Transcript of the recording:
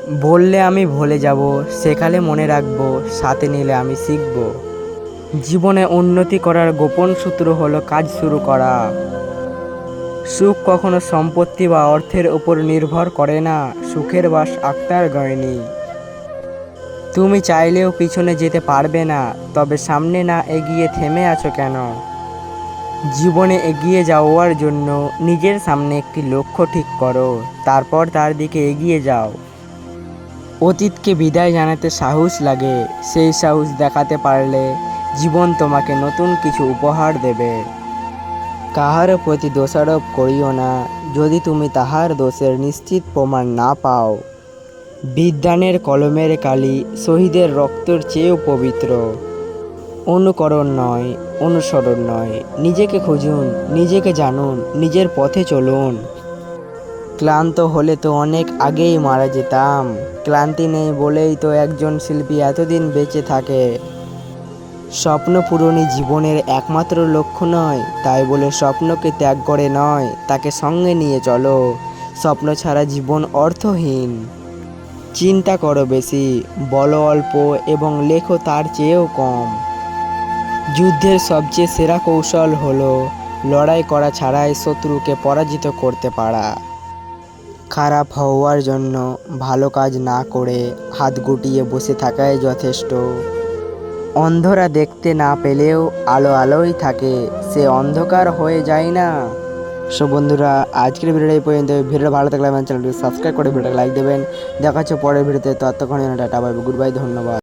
বললে আমি ভুলে যাব, শেখালে মনে রাখবো, সাথে নিলে আমি শিখব। জীবনে উন্নতি করার গোপন সূত্র হলো কাজ শুরু করা। সুখ কখনো সম্পত্তি বা অর্থের উপর নির্ভর করে না, সুখের বাস আত্মার গয়নি। তুমি চাইলেও পিছনে যেতে পারবে না, তবে সামনে না এগিয়ে থেমে আছো কেন? জীবনে এগিয়ে যাওয়ার জন্য নিজের সামনে একটি লক্ষ্য ঠিক করো, তারপর তার দিকে এগিয়ে যাও। অতীতকে বিদায় জানাতে সাহস লাগে, সেই সাহস দেখাতে পারলে জীবন তোমাকে নতুন কিছু উপহার দেবে। কাহার প্রতি দোষারোপ করিও না, যদি তুমি তাহার দোষের নিশ্চিত প্রমাণ না পাও। বিদ্বানের কলমের কালি শহীদের রক্তের চেয়েও পবিত্র। অনুকরণ নয়, অনুসরণ নয়, নিজেকে খুঁজুন, নিজেকে জানুন, নিজের পথে চলুন। ক্লান্ত হলে তো অনেক আগেই মারা যেতাম, ক্লান্তি নেই বলেই তো একজন শিল্পী এতদিন বেঁচে থাকে। স্বপ্ন পূরণই জীবনের একমাত্র লক্ষ্য নয়, তাই বলে স্বপ্নকে ত্যাগ করে নয়, তাকে সঙ্গে নিয়ে চলো। স্বপ্ন ছাড়া জীবন অর্থহীন। চিন্তা করো বেশি, বলো অল্প এবং লেখো তার চেয়েও কম। যুদ্ধের সবচেয়ে সেরা কৌশল হলো লড়াই করা ছাড়াই শত্রুকে পরাজিত করতে পারা। খারাপ হওয়ার জন্য ভালো কাজ না করে হাত গুটিয়ে বসে থাকাই যথেষ্ট। অন্ধরা দেখতে না পেলেও আলো আলোই থাকে, সে অন্ধকার হয়ে যায় না। সো বন্ধুরা, আজকের ভিডিওটা এই পর্যন্ত। ভিডিওটা ভালো থাকলে আমার চ্যানেলটি সাবস্ক্রাইব করে ভিডিওটা লাইক দেবেন। দেখা হচ্ছে পরের ভিডিওতে, ততক্ষণের জন্য tata, bye bye, good bye, ধন্যবাদ।